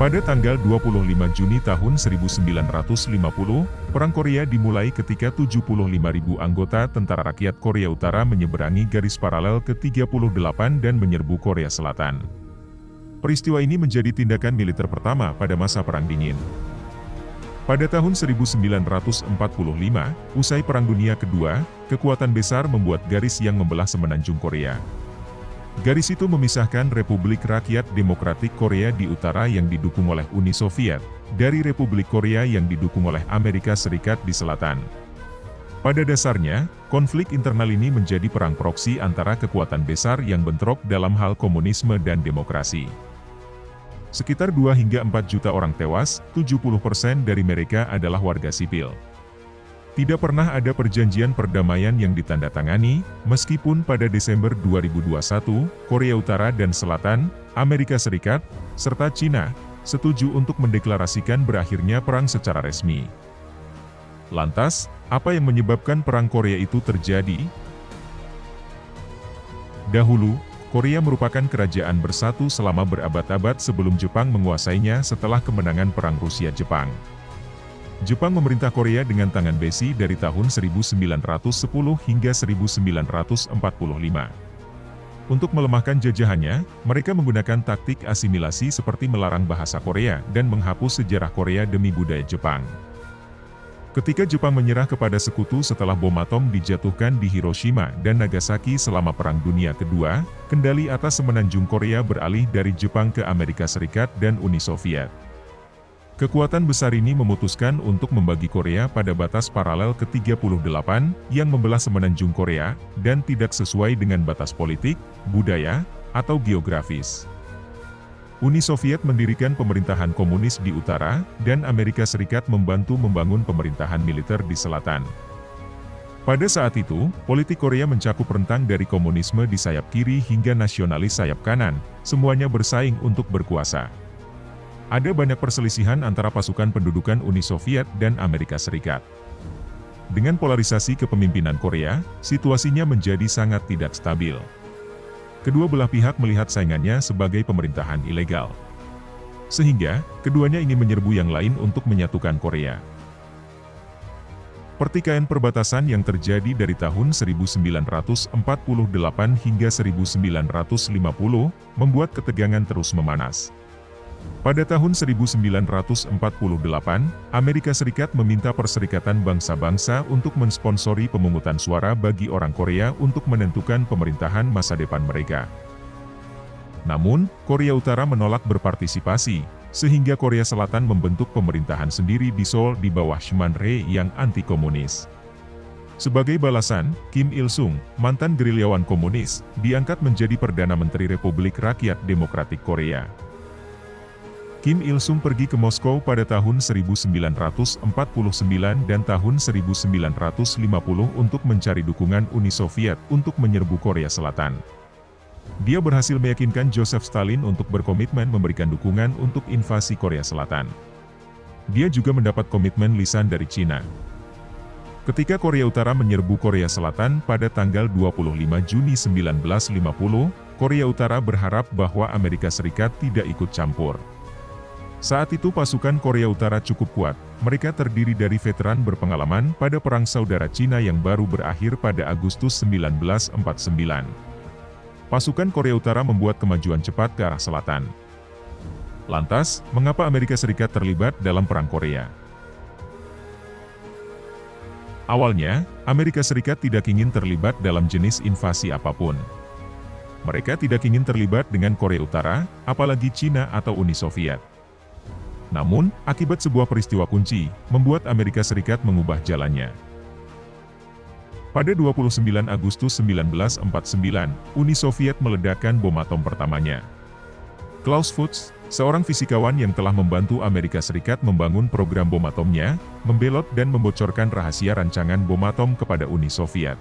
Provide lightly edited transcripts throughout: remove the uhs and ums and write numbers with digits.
Pada tanggal 25 Juni tahun 1950, Perang Korea dimulai ketika 75.000 anggota Tentara Rakyat Korea Utara menyeberangi garis paralel ke-38 dan menyerbu Korea Selatan. Peristiwa ini menjadi tindakan militer pertama pada masa Perang Dingin. Pada tahun 1945, usai Perang Dunia Kedua, kekuatan besar membuat garis yang membelah semenanjung Korea. Garis itu memisahkan Republik Rakyat Demokratik Korea di utara yang didukung oleh Uni Soviet, dari Republik Korea yang didukung oleh Amerika Serikat di selatan. Pada dasarnya, konflik internal ini menjadi perang proksi antara kekuatan besar yang bentrok dalam hal komunisme dan demokrasi. Sekitar 2 hingga 4 juta orang tewas, 70% dari mereka adalah warga sipil. Tidak pernah ada perjanjian perdamaian yang ditandatangani, meskipun pada Desember 2021, Korea Utara dan Selatan, Amerika Serikat, serta Cina, setuju untuk mendeklarasikan berakhirnya perang secara resmi. Lantas, apa yang menyebabkan perang Korea itu terjadi? Dahulu, Korea merupakan kerajaan bersatu selama berabad-abad sebelum Jepang menguasainya setelah kemenangan Perang Rusia-Jepang. Jepang memerintah Korea dengan tangan besi dari tahun 1910 hingga 1945. Untuk melemahkan jajahannya, mereka menggunakan taktik asimilasi seperti melarang bahasa Korea dan menghapus sejarah Korea demi budaya Jepang. Ketika Jepang menyerah kepada sekutu setelah bom atom dijatuhkan di Hiroshima dan Nagasaki selama Perang Dunia Kedua, kendali atas semenanjung Korea beralih dari Jepang ke Amerika Serikat dan Uni Soviet. Kekuatan besar ini memutuskan untuk membagi Korea pada batas paralel ke-38 yang membelah semenanjung Korea dan tidak sesuai dengan batas politik, budaya, atau geografis. Uni Soviet mendirikan pemerintahan komunis di utara, dan Amerika Serikat membantu membangun pemerintahan militer di selatan. Pada saat itu, politik Korea mencakup rentang dari komunisme di sayap kiri hingga nasionalis sayap kanan, semuanya bersaing untuk berkuasa. Ada banyak perselisihan antara pasukan pendudukan Uni Soviet dan Amerika Serikat. Dengan polarisasi kepemimpinan Korea, situasinya menjadi sangat tidak stabil. Kedua belah pihak melihat saingannya sebagai pemerintahan ilegal. Sehingga, keduanya ingin menyerbu yang lain untuk menyatukan Korea. Pertikaian perbatasan yang terjadi dari tahun 1948 hingga 1950, membuat ketegangan terus memanas. Pada tahun 1948, Amerika Serikat meminta Perserikatan Bangsa-Bangsa untuk mensponsori pemungutan suara bagi orang Korea untuk menentukan pemerintahan masa depan mereka. Namun, Korea Utara menolak berpartisipasi, sehingga Korea Selatan membentuk pemerintahan sendiri di Seoul di bawah Syman Rhee yang anti-komunis. Sebagai balasan, Kim Il-sung, mantan gerilyawan komunis, diangkat menjadi Perdana Menteri Republik Rakyat Demokratik Korea. Kim Il-sung pergi ke Moskow pada tahun 1949 dan tahun 1950 untuk mencari dukungan Uni Soviet untuk menyerbu Korea Selatan. Dia berhasil meyakinkan Joseph Stalin untuk berkomitmen memberikan dukungan untuk invasi Korea Selatan. Dia juga mendapat komitmen lisan dari Cina. Ketika Korea Utara menyerbu Korea Selatan pada tanggal 25 Juni 1950, Korea Utara berharap bahwa Amerika Serikat tidak ikut campur. Saat itu pasukan Korea Utara cukup kuat, mereka terdiri dari veteran berpengalaman pada Perang Saudara Cina yang baru berakhir pada Agustus 1949. Pasukan Korea Utara membuat kemajuan cepat ke arah selatan. Lantas, mengapa Amerika Serikat terlibat dalam Perang Korea? Awalnya, Amerika Serikat tidak ingin terlibat dalam jenis invasi apapun. Mereka tidak ingin terlibat dengan Korea Utara, apalagi Cina atau Uni Soviet. Namun, akibat sebuah peristiwa kunci, membuat Amerika Serikat mengubah jalannya. Pada 29 Agustus 1949, Uni Soviet meledakkan bom atom pertamanya. Klaus Fuchs, seorang fisikawan yang telah membantu Amerika Serikat membangun program bom atomnya, membelot dan membocorkan rahasia rancangan bom atom kepada Uni Soviet.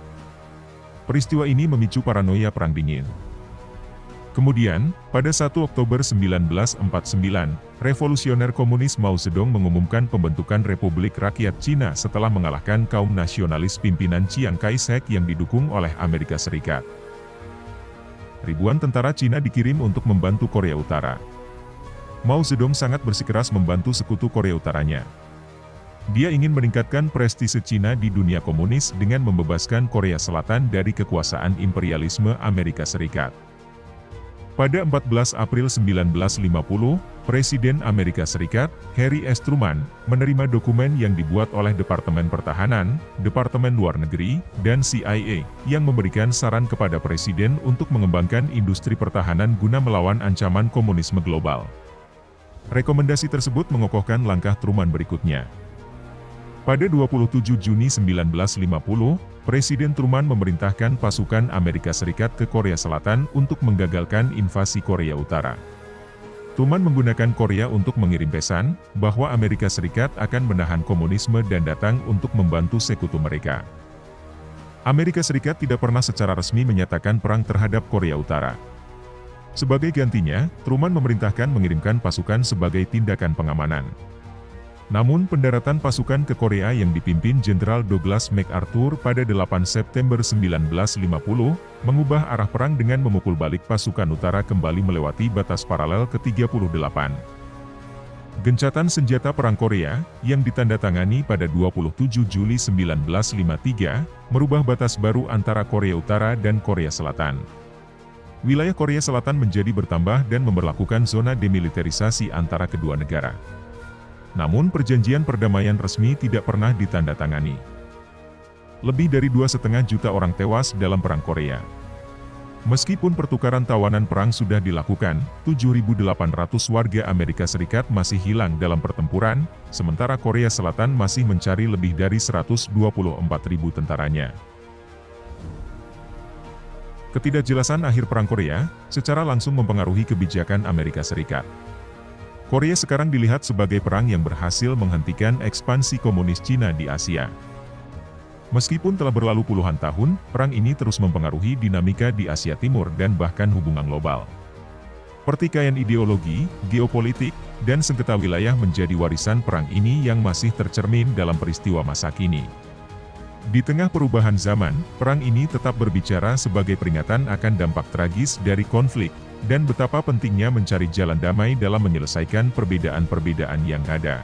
Peristiwa ini memicu paranoia Perang Dingin. Kemudian, pada 1 Oktober 1949, revolusioner komunis Mao Zedong mengumumkan pembentukan Republik Rakyat Cina setelah mengalahkan kaum nasionalis pimpinan Chiang Kai-shek yang didukung oleh Amerika Serikat. Ribuan tentara Cina dikirim untuk membantu Korea Utara. Mao Zedong sangat bersikeras membantu sekutu Korea Utaranya. Dia ingin meningkatkan prestise Cina di dunia komunis dengan membebaskan Korea Selatan dari kekuasaan imperialisme Amerika Serikat. Pada 14 April 1950, Presiden Amerika Serikat, Harry S. Truman, menerima dokumen yang dibuat oleh Departemen Pertahanan, Departemen Luar Negeri, dan CIA, yang memberikan saran kepada Presiden untuk mengembangkan industri pertahanan guna melawan ancaman komunisme global. Rekomendasi tersebut mengokohkan langkah Truman berikutnya. Pada 27 Juni 1950, Presiden Truman memerintahkan pasukan Amerika Serikat ke Korea Selatan untuk menggagalkan invasi Korea Utara. Truman menggunakan Korea untuk mengirim pesan bahwa Amerika Serikat akan menahan komunisme dan datang untuk membantu sekutu mereka. Amerika Serikat tidak pernah secara resmi menyatakan perang terhadap Korea Utara. Sebagai gantinya, Truman memerintahkan mengirimkan pasukan sebagai tindakan pengamanan. Namun pendaratan pasukan ke Korea yang dipimpin Jenderal Douglas MacArthur pada 8 September 1950, mengubah arah perang dengan memukul balik pasukan utara kembali melewati batas paralel ke-38. Gencatan senjata Perang Korea, yang ditandatangani pada 27 Juli 1953, merubah batas baru antara Korea Utara dan Korea Selatan. Wilayah Korea Selatan menjadi bertambah dan memberlakukan zona demilitarisasi antara kedua negara. Namun perjanjian perdamaian resmi tidak pernah ditandatangani. Lebih dari 2,5 juta orang tewas dalam Perang Korea. Meskipun pertukaran tawanan perang sudah dilakukan, 7.800 warga Amerika Serikat masih hilang dalam pertempuran, sementara Korea Selatan masih mencari lebih dari 124.000 tentaranya. Ketidakjelasan akhir Perang Korea, secara langsung mempengaruhi kebijakan Amerika Serikat. Korea sekarang dilihat sebagai perang yang berhasil menghentikan ekspansi komunis Cina di Asia. Meskipun telah berlalu puluhan tahun, perang ini terus mempengaruhi dinamika di Asia Timur dan bahkan hubungan global. Pertikaian ideologi, geopolitik, dan sengketa wilayah menjadi warisan perang ini yang masih tercermin dalam peristiwa masa kini. Di tengah perubahan zaman, perang ini tetap berbicara sebagai peringatan akan dampak tragis dari konflik, dan betapa pentingnya mencari jalan damai dalam menyelesaikan perbedaan-perbedaan yang ada.